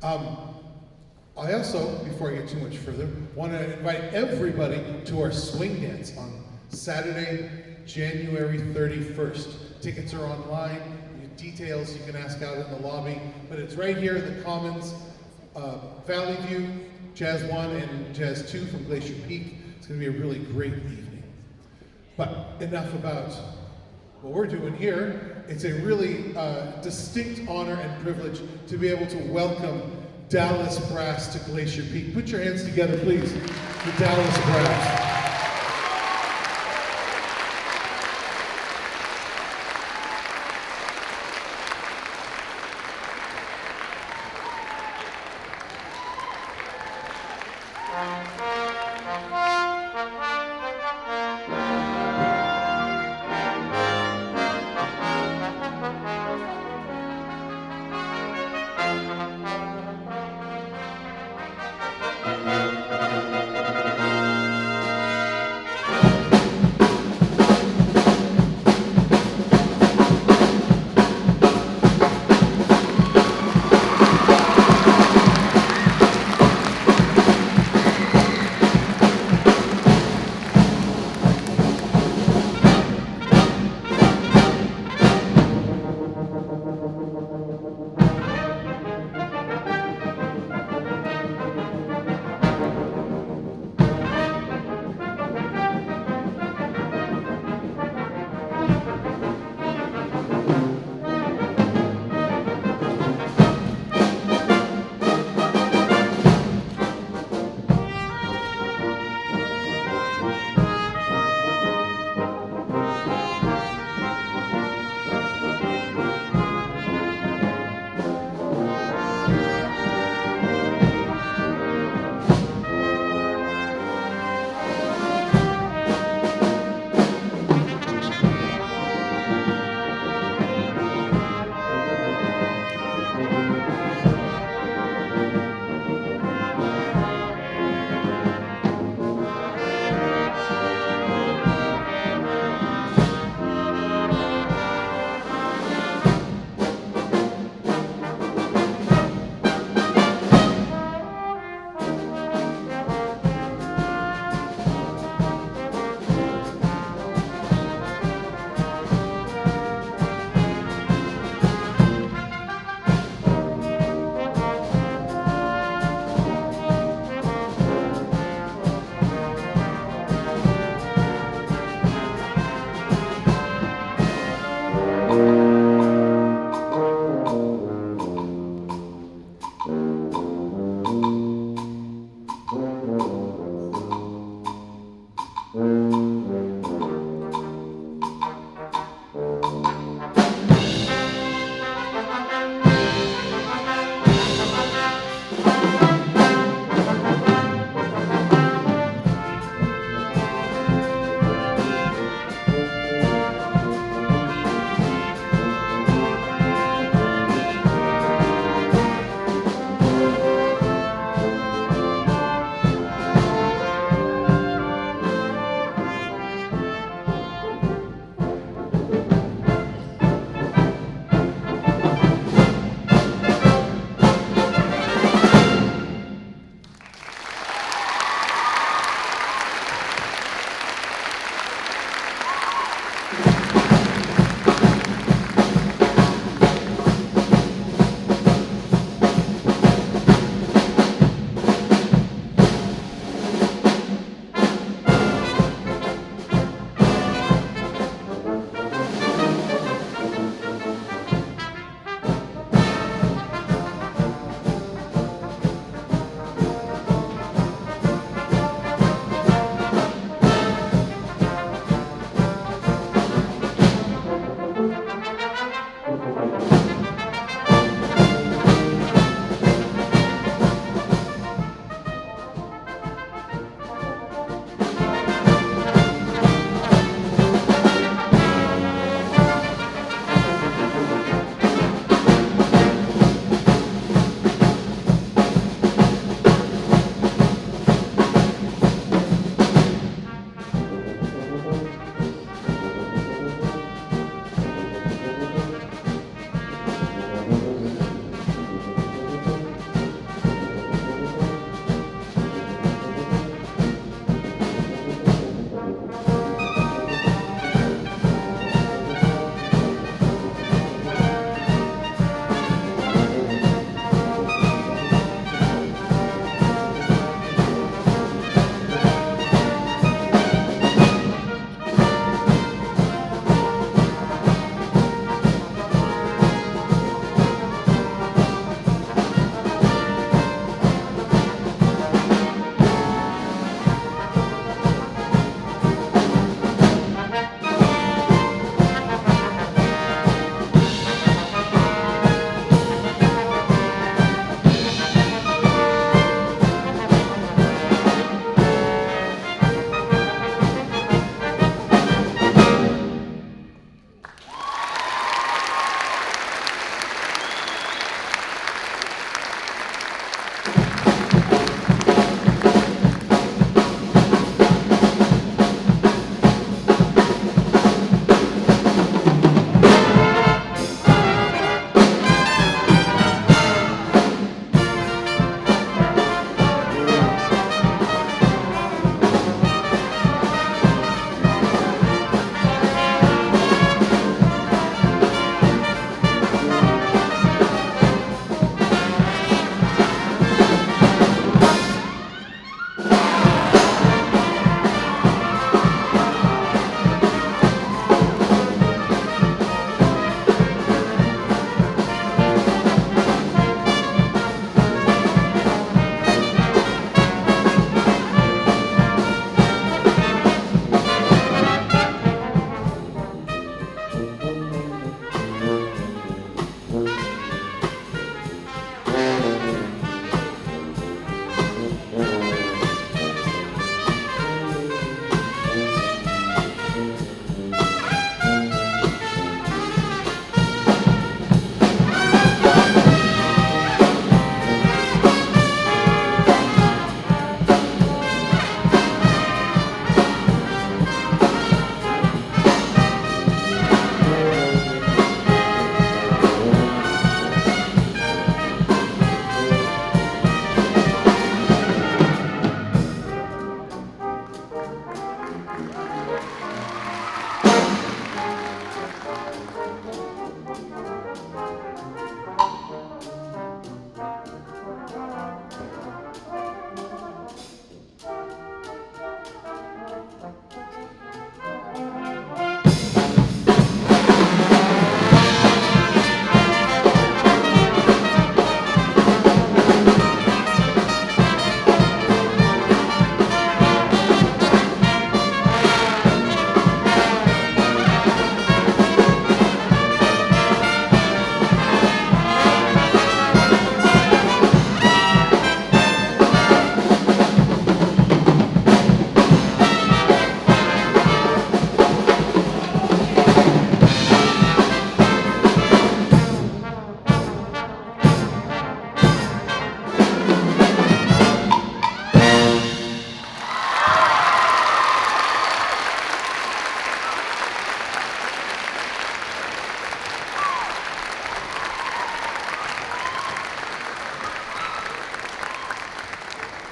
Um, I also, before I get too much further, want to invite everybody to our swing dance on Saturday, January 31st. Tickets are online. Details you can ask out in the lobby, but it's right here in the Commons, Valley View, Jazz 1 and Jazz 2 from Glacier Peak. It's going to be a really great evening. But enough about what we're doing here. It's a really distinct honor and privilege to be able to welcome Dallas Brass to Glacier Peak. Put your hands together, please, for Dallas Brass.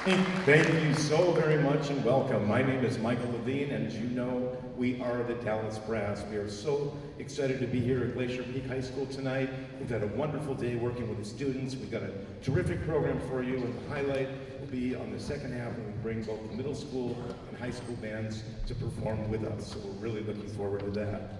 Thank you so very much and welcome. My name is Michael Levine, and as you know, we are the Dallas Brass. We are so excited to be here at Glacier Peak High School tonight. We've had a wonderful day working with the students. We've got a terrific program for you, and the highlight will be on the second half when we bring both the middle school and high school bands to perform with us. So we're really looking forward to that.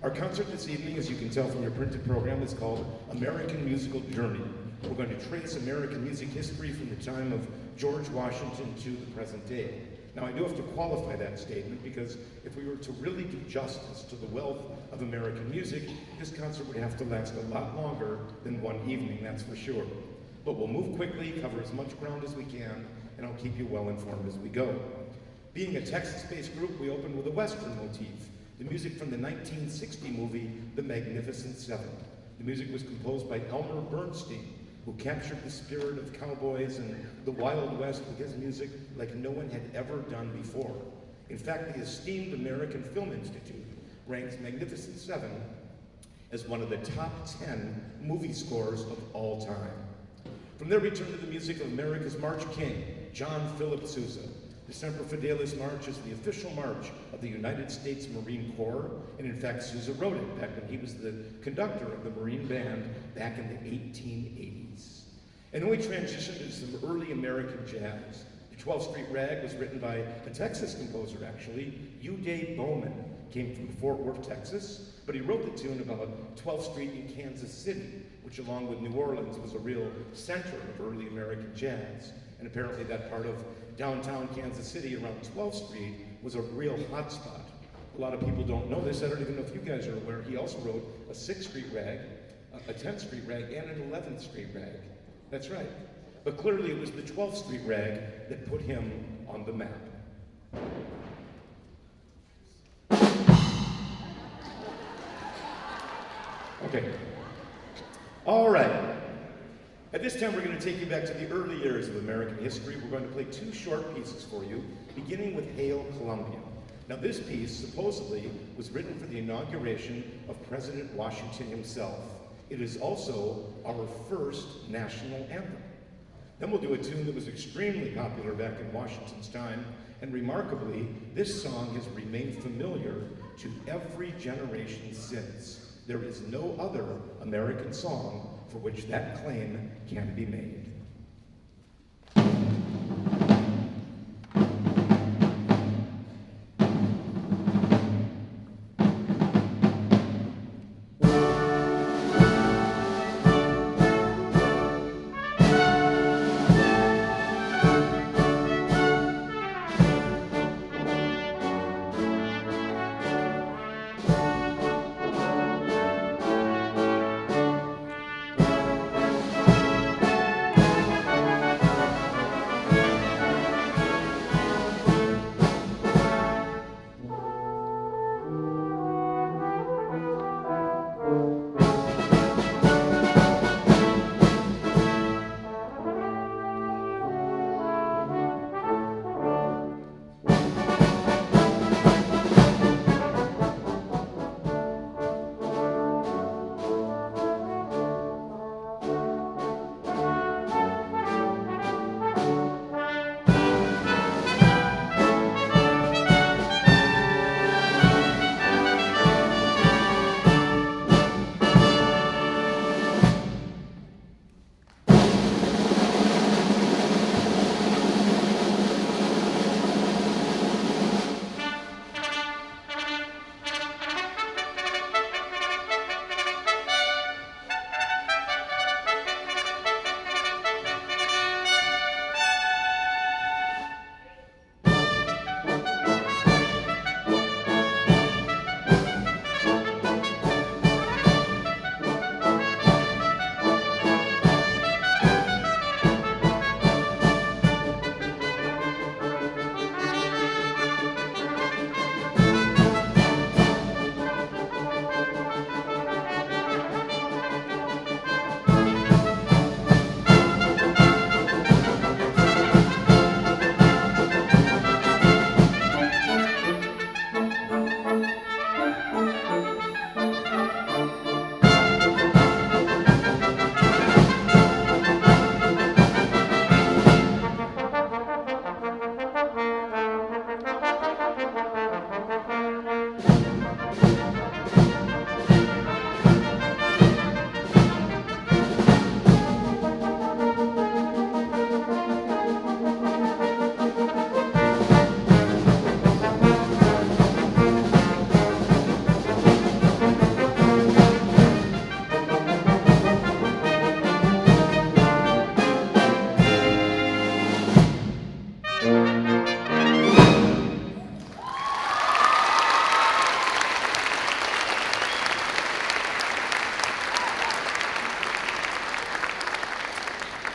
Our concert this evening, as you can tell from your printed program, is called American Musical Journey. We're going to trace American music history from the time of George Washington to the present day. Now, I do have to qualify that statement because if we were to really do justice to the wealth of American music, this concert would have to last a lot longer than one evening, that's for sure. But we'll move quickly, cover as much ground as we can, and I'll keep you well informed as we go. Being a Texas-based group, we open with a Western motif, the music from the 1960 movie, The Magnificent Seven. The music was composed by Elmer Bernstein, who captured the spirit of cowboys and the Wild West with his music like no one had ever done before. In fact, the esteemed American Film Institute ranks Magnificent Seven as one of the top 10 movie scores of all time. From there, we turn to the music of America's March King, John Philip Sousa. The Semper Fidelis March is the official march of the United States Marine Corps, and in fact, Sousa wrote it back when he was the conductor of the Marine Band back in the 1880s. And then we transitioned to some early American jazz. The 12th Street Rag was written by a Texas composer, actually. Uday Bowman came from Fort Worth, Texas, but he wrote the tune about 12th Street in Kansas City, which along with New Orleans was a real center of early American jazz. And apparently that part of downtown Kansas City around 12th Street was a real hot spot. A lot of people don't know this. I don't even know if you guys are aware. He also wrote a 6th Street Rag, a 10th Street Rag, and an 11th Street Rag. That's right. But clearly it was the 12th Street Rag that put him on the map. Okay. All right. At this time, we're going to take you back to the early years of American history. We're going to play two short pieces for you, beginning with Hail Columbia. Now, this piece supposedly was written for the inauguration of President Washington himself. It is also our first national anthem. Then we'll do a tune that was extremely popular back in Washington's time, and remarkably, this song has remained familiar to every generation since. There is no other American song for which that claim can be made.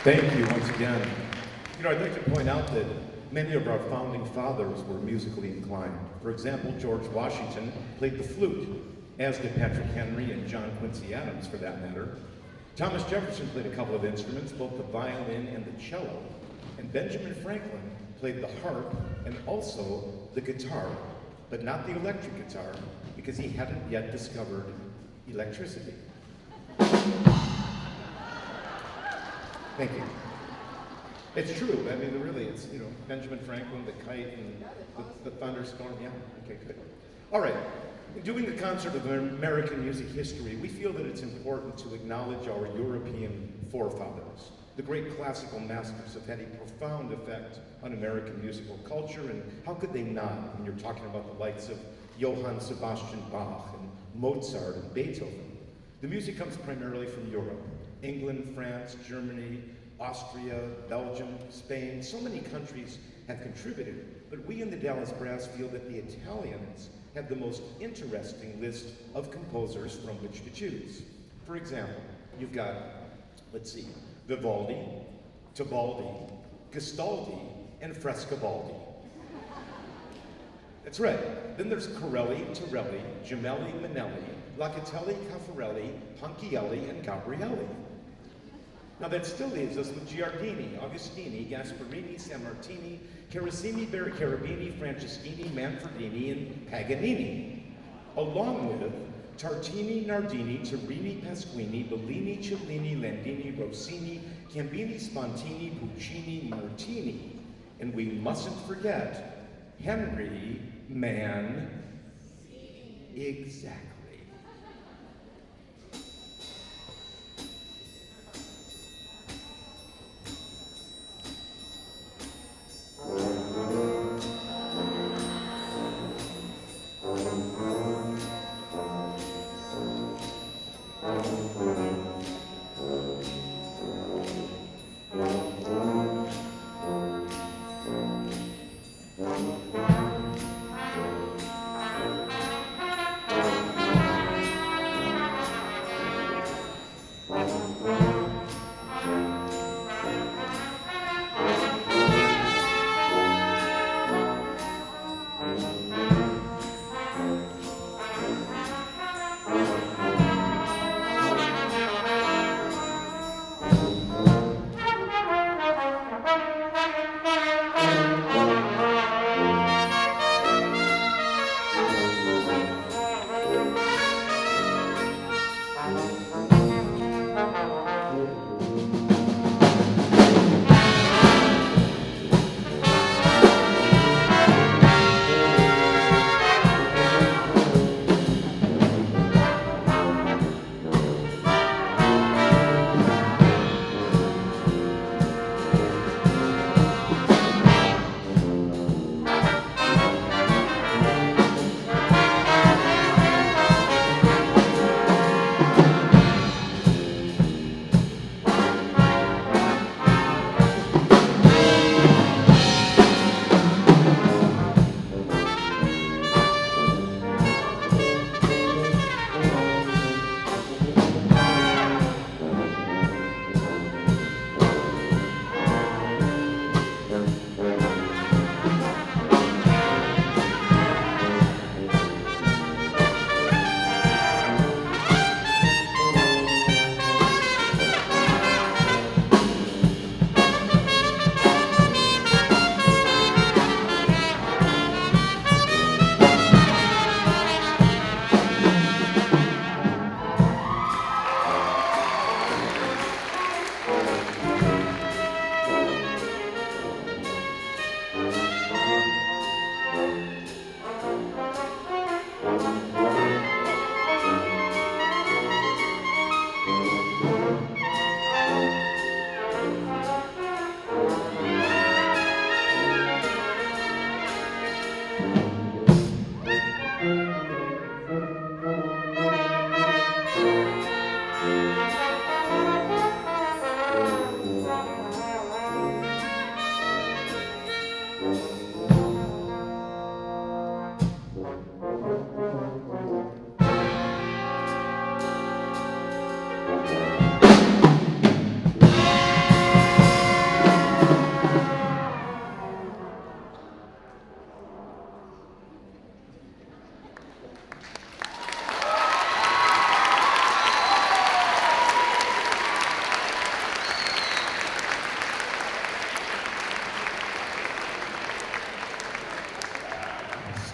Thank you once again. You know, I'd like to point out that many of our founding fathers were musically inclined. For example, George Washington played the flute, as did Patrick Henry and John Quincy Adams, for that matter. Thomas Jefferson played a couple of instruments, both the violin and the cello. And Benjamin Franklin played the harp and also the guitar, but not the electric guitar, because he hadn't yet discovered electricity. Thank you. It's true. I mean, really, it's, you know, Benjamin Franklin, the kite, and the thunderstorm. Yeah, okay, good. All right. In doing a concert of American music history, we feel that it's important to acknowledge our European forefathers. The great classical masters have had a profound effect on American musical culture, and how could they not when you're talking about the likes of Johann Sebastian Bach and Mozart and Beethoven? The music comes primarily from Europe. England, France, Germany, Austria, Belgium, Spain, so many countries have contributed, but we in the Dallas Brass feel that the Italians have the most interesting list of composers from which to choose. For example, you've got, let's see, Vivaldi, Tebaldi, Gastaldi, and Frescobaldi. That's right. Then there's Corelli, Torelli, Gemelli, Minelli, Locatelli, Caffarelli, Ponchielli, and Gabrielli. Now that still leaves us with Giardini, Agostini, Gasparini, Sammartini, Carissimi, Carabini, Franceschini, Manfredini, and Paganini, along with Tartini, Nardini, Turini, Pasquini, Bellini, Cellini, Landini, Rossini, Gambini, Spontini, Puccini, Martini, and we mustn't forget Henry Mancini. Exactly.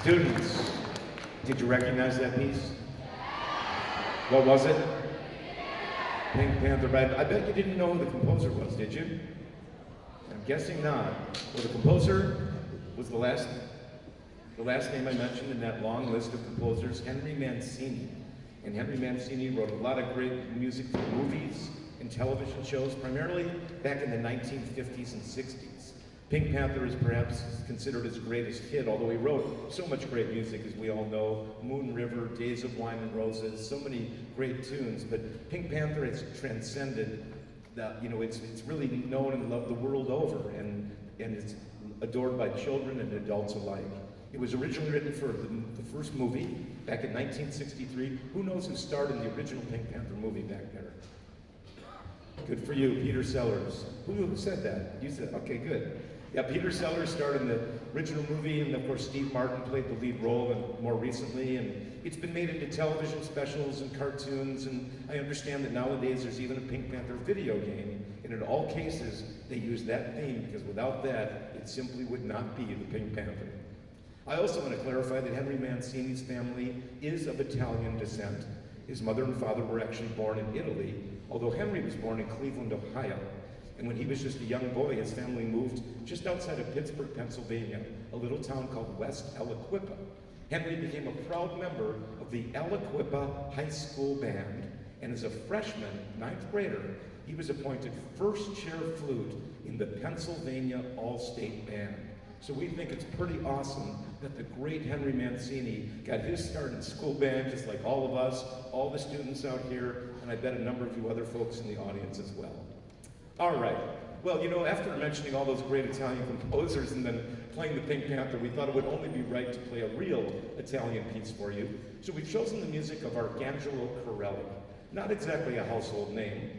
Students, did you recognize that piece? What was it? Pink Panther. I bet you didn't know who the composer was, did you? I'm guessing not. Well, the composer was the last name I mentioned in that long list of composers, Henry Mancini. And Henry Mancini wrote a lot of great music for movies and television shows, primarily back in the 1950s and 60s. Pink Panther is perhaps considered his greatest hit, although he wrote so much great music, as we all know. Moon River, Days of Wine and Roses, so many great tunes. But Pink Panther has transcended that, it's really known and loved the world over, and it's adored by children and adults alike. It was originally written for the first movie back in 1963. Who knows who starred in the original Pink Panther movie back there? Good for you, Peter Sellers. Who said that? You said, okay, good. Yeah, Peter Sellers starred in the original movie, and of course Steve Martin played the lead role and more recently, and it's been made into television specials and cartoons, and I understand that nowadays there's even a Pink Panther video game, and in all cases they use that theme, because without that, it simply would not be the Pink Panther. I also want to clarify that Henry Mancini's family is of Italian descent. His mother and father were actually born in Italy, although Henry was born in Cleveland, Ohio. And when he was just a young boy, his family moved just outside of Pittsburgh, Pennsylvania, a little town called West Aliquippa. Henry became a proud member of the Aliquippa High School Band, and as a freshman, ninth grader, he was appointed first chair flute in the Pennsylvania All-State Band. So we think it's pretty awesome that the great Henry Mancini got his start in school band, just like all of us, all the students out here, and I bet a number of you other folks in the audience as well. All right. Well, after mentioning all those great Italian composers and then playing the Pink Panther, we thought it would only be right to play a real Italian piece for you. So we've chosen the music of Arcangelo Corelli. Not exactly a household name,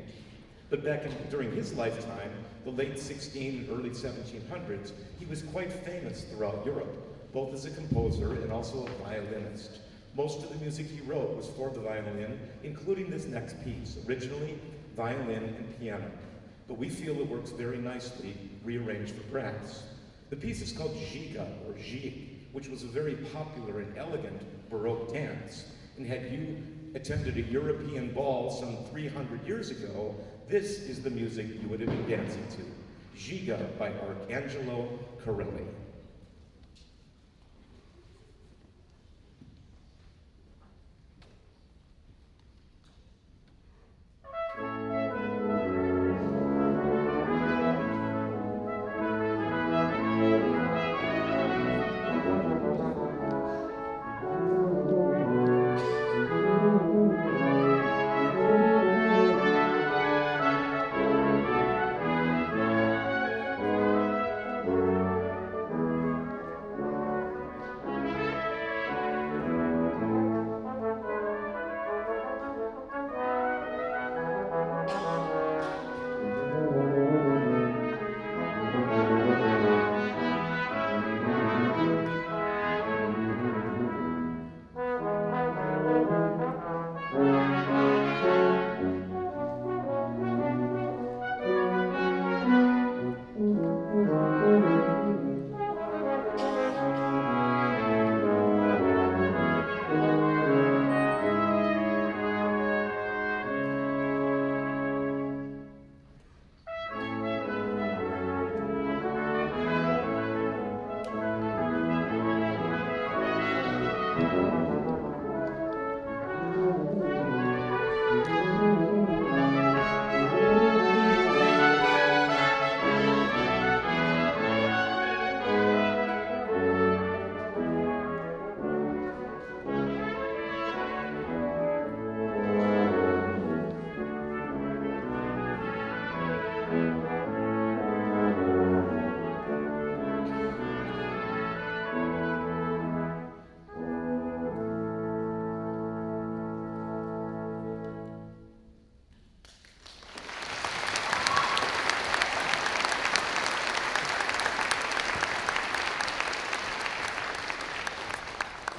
but during his lifetime, the late 1600s and early 1700s, he was quite famous throughout Europe, both as a composer and also a violinist. Most of the music he wrote was for the violin, including this next piece, originally violin and piano. But we feel it works very nicely rearranged for brass. The piece is called Giga, or Gig, which was a very popular and elegant Baroque dance. And had you attended a European ball some 300 years ago, this is the music you would have been dancing to. Giga by Arcangelo Corelli.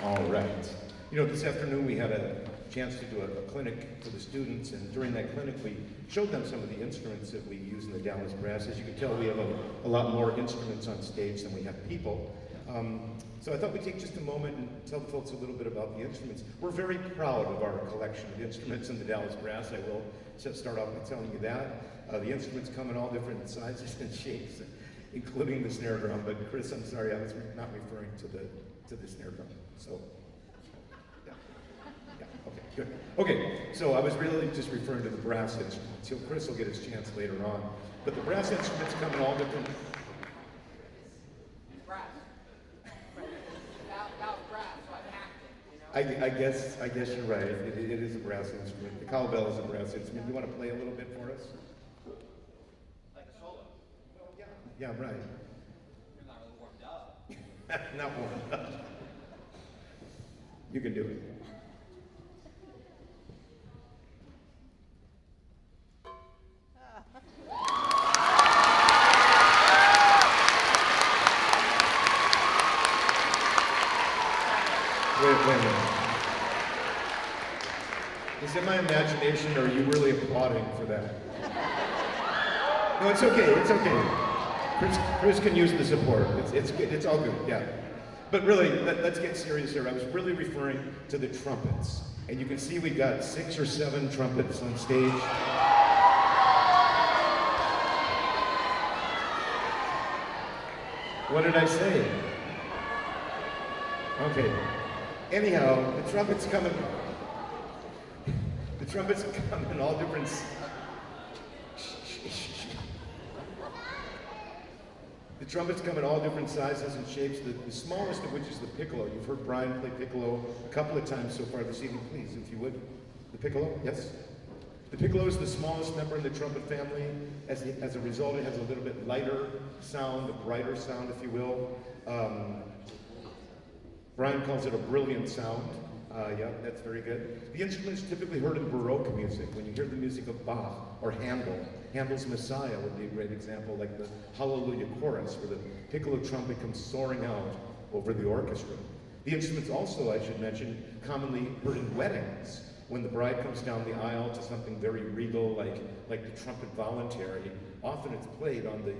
All right. This afternoon we had a chance to do a clinic for the students, and during that clinic we showed them some of the instruments that we use in the Dallas Brass. As you can tell, we have a lot more instruments on stage than we have people. So I thought we'd take just a moment and tell the folks a little bit about the instruments. We're very proud of our collection of instruments in the Dallas Brass. I will just start off by telling you that. The instruments come in all different sizes and shapes, including the snare drum. But Chris, I'm sorry, I was not referring to the snare drum. So, yeah, okay, good. Okay, so I was really just referring to the brass instruments. Chris will get his chance later on. But the brass instruments come in all different. I guess you're right. It is a brass instrument. The cowbell is a brass instrument. You want to play a little bit for us? Like a solo. Yeah, right. You're not really warmed up. Not warmed up. You can do it. Wait a minute. Is it my imagination, or are you really applauding for that? No, it's okay, it's okay. Chris can use the support. It's good, it's all good, yeah. But really, let's get serious here. I was really referring to the trumpets. And you can see we've got 6 or 7 trumpets on stage. What did I say? Okay. Anyhow, the trumpets come in all different. The trumpets come in all different sizes and shapes. The smallest of which is the piccolo. You've heard Brian play piccolo a couple of times so far this evening. Please, if you would. The piccolo, yes. The piccolo is the smallest member in the trumpet family. As a result, it has a little bit lighter sound, a brighter sound, if you will. Brian calls it a brilliant sound. Yeah, that's very good. The instrument is typically heard in Baroque music. When you hear the music of Bach or Handel, Handel's Messiah would be a great example, like the Hallelujah chorus, where the piccolo trumpet comes soaring out over the orchestra. The instrument's also, I should mention, commonly heard in weddings, when the bride comes down the aisle to something very regal, like the trumpet voluntary. Often it's played on the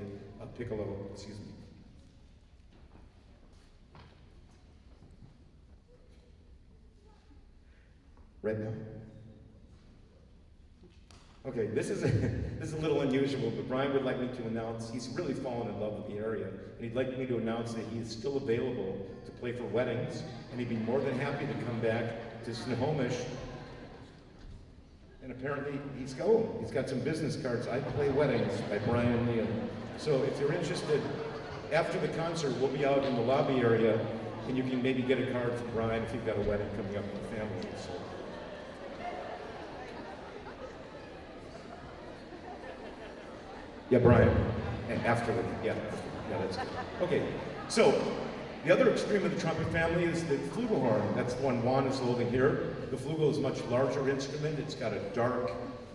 piccolo, excuse me. Right now? Okay, this is a little unusual, but Brian would like me to announce, he's really fallen in love with the area, and he'd like me to announce that he is still available to play for weddings, and he'd be more than happy to come back to Snohomish. And apparently he's going. He's got some business cards. I Play Weddings by Brian Neal. So if you're interested, after the concert, we'll be out in the lobby area, and you can maybe get a card from Brian if you've got a wedding coming up in the family. So. Yeah, Brian. After the, yeah, that's good. Okay, so the other extreme of the trumpet family is the flugelhorn. That's the one Juan is holding here. The flugel is a much larger instrument. It's got a dark,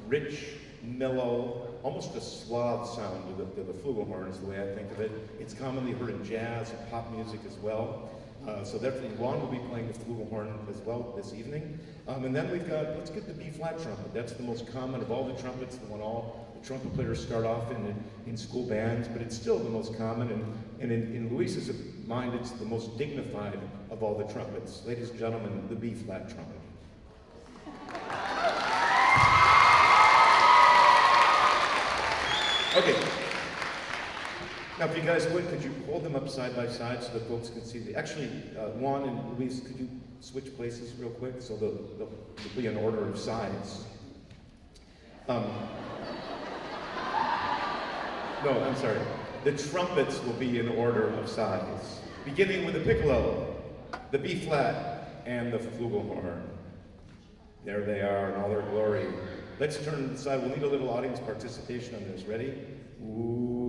rich, mellow, almost a suave sound to the flugelhorn is the way I think of it. It's commonly heard in jazz and pop music as well. So definitely Juan will be playing the flugelhorn as well this evening. And then we've got, let's get the B-flat trumpet. That's the most common of all the trumpets, the one all the trumpet players start off in school bands, but it's still the most common. And in Luis's mind, it's the most dignified of all the trumpets. Ladies and gentlemen, the B-flat trumpet. Okay. Now, if you guys would, could you hold them up side by side so that folks can see the... Actually, Juan and Luis, could you switch places real quick so they'll be in order of size? No, I'm sorry. The trumpets will be in order of size, beginning with the piccolo, the B-flat, and the flugelhorn. There they are in all their glory. Let's turn to the side. We'll need a little audience participation on this. Ready? Ooh.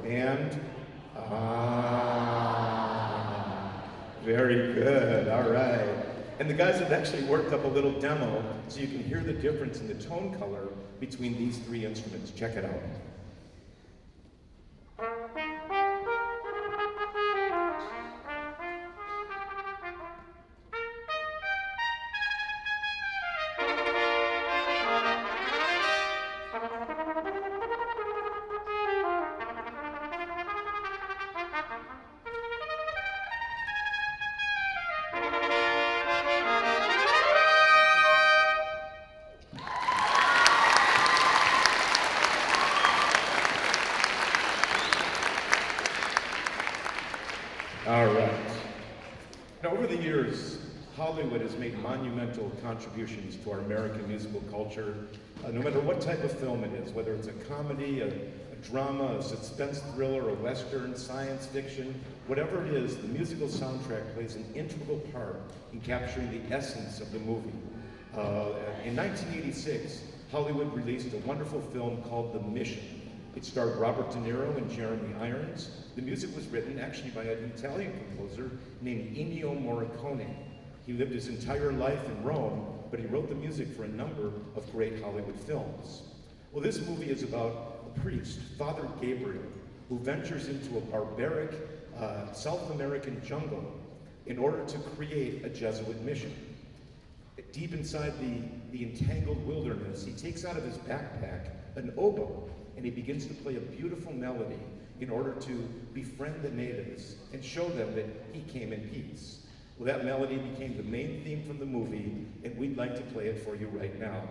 And very good. All right. And the guys have actually worked up a little demo so you can hear the difference in the tone color between these three instruments. Check it out. All right. Now, over the years, Hollywood has made monumental contributions to our American musical culture, no matter what type of film it is, whether it's a comedy, a drama, a suspense thriller, a western, science fiction, whatever it is, the musical soundtrack plays an integral part in capturing the essence of the movie. In 1986, Hollywood released a wonderful film called The Mission. It starred Robert De Niro and Jeremy Irons. The music was written actually by an Italian composer named Ennio Morricone. He lived his entire life in Rome, but he wrote the music for a number of great Hollywood films. Well, this movie is about a priest, Father Gabriel, who ventures into a barbaric South American jungle in order to create a Jesuit mission. Deep inside the entangled wilderness, he takes out of his backpack an oboe, and he begins to play a beautiful melody in order to befriend the natives and show them that he came in peace. Well, that melody became the main theme from the movie, and we'd like to play it for you right now.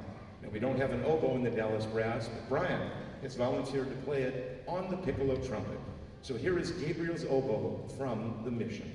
Now, we don't have an oboe in the Dallas Brass, but Brian has volunteered to play it on the piccolo trumpet. So here is Gabriel's oboe from The Mission.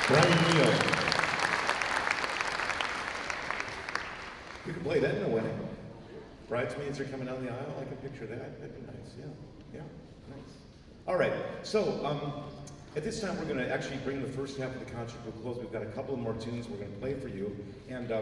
Brian Neal. You can play that in a wedding. Bridesmaids are coming down the aisle. I can picture that. That'd be nice. Yeah, nice. All right. So at this time, we're going to actually bring the first half of the concert to a close. We've got a couple more tunes we're going to play for you. And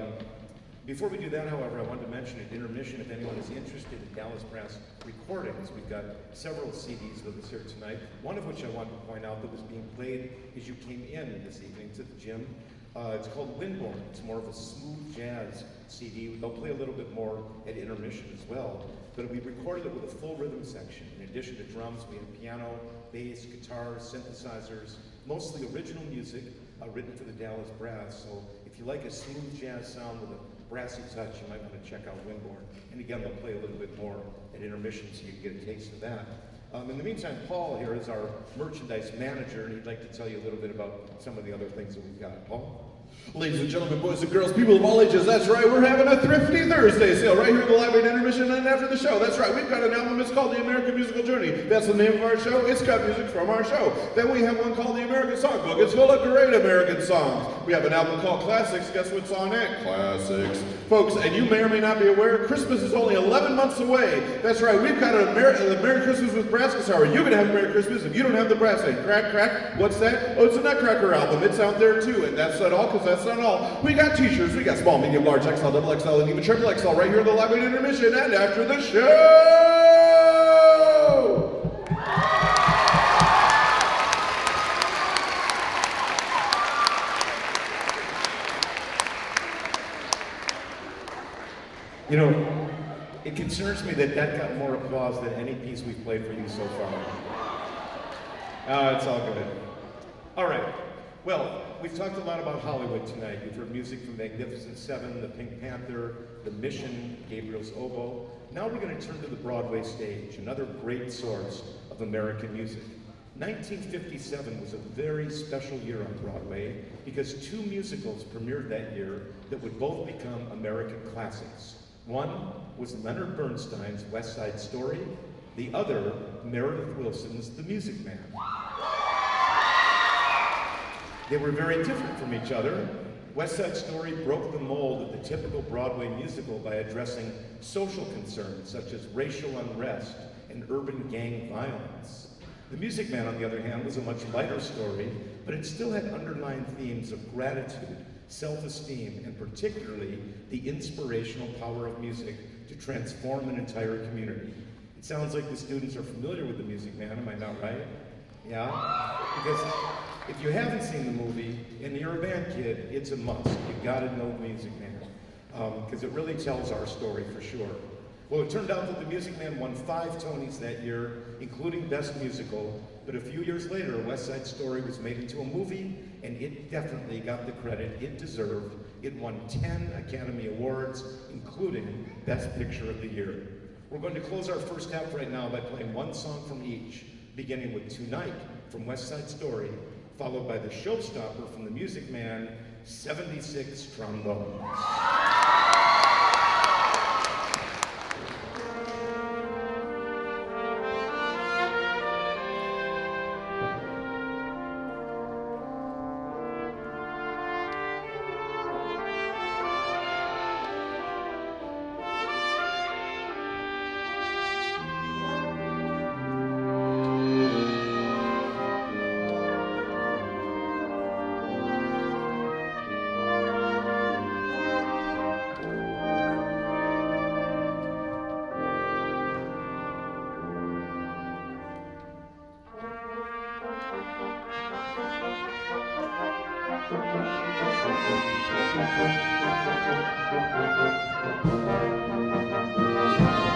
before we do that, however, I wanted to mention at intermission, if anyone is interested in Dallas Brass recordings, we've got several CDs with us here tonight. One of which I wanted to point out that was being played as you came in this evening to the gym. It's called Windborne. It's more of a smooth jazz CD. They'll play a little bit more at intermission as well. But we recorded it with a full rhythm section. In addition to drums, we had piano, bass, guitar, synthesizers, mostly original music written for the Dallas Brass. So if you like a smooth jazz sound with a brassy touch, you might want to check out Winborn. And again, they'll play a little bit more at intermission so you can get a taste of that. In the meantime, Paul here is our merchandise manager, and he'd like to tell you a little bit about some of the other things that we've got. Paul? Ladies and gentlemen, boys and girls, people of all ages, that's right, we're having a Thrifty Thursday sale right here at the library at intermission and after the show. That's right, we've got an album, it's called The American Musical Journey. That's the name of our show, it's got music from our show. Then we have one called The American Songbook, it's full of great American songs. We have an album called Classics, guess what's on it? Classics. Folks, and you may or may not be aware, Christmas is only 11 months away. That's right, we've got a Merry Christmas with Brass Guitar. You can have a Merry Christmas if you don't have the brass band. Crack, crack, what's that? Oh, it's a Nutcracker album, it's out there too, and that's not all, because that's not all. We got t-shirts, we got small, medium, large, XL, double XL, and even triple XL right here in the library at intermission and after the show! You know, it concerns me that that got more applause than any piece we've played for you so far. It's all good. All right. Well, we've talked a lot about Hollywood tonight. We've heard music from Magnificent Seven, the Pink Panther, the Mission, Gabriel's Oboe. Now we're going to turn to the Broadway stage, another great source of American music. 1957 was a very special year on Broadway because two musicals premiered that year that would both become American classics. One was Leonard Bernstein's West Side Story, the other, Meredith Willson's The Music Man. They were very different from each other. West Side Story broke the mold of the typical Broadway musical by addressing social concerns such as racial unrest and urban gang violence. The Music Man, on the other hand, was a much lighter story, but it still had underlying themes of gratitude, self-esteem, and particularly the inspirational power of music to transform an entire community. It sounds like the students are familiar with The Music Man, am I not right? Yeah? Because if you haven't seen the movie and you're a band kid, it's a must. You gotta know The Music Man, because it really tells our story for sure. Well, it turned out that The Music Man won 5 Tonys that year, including Best Musical, but a few years later, West Side Story was made into a movie, and it definitely got the credit it deserved. It won 10 Academy Awards, including Best Picture of the Year. We're going to close our first half right now by playing one song from each, beginning with Tonight from West Side Story, followed by the showstopper from The Music Man, 76 Trombones. Thank you.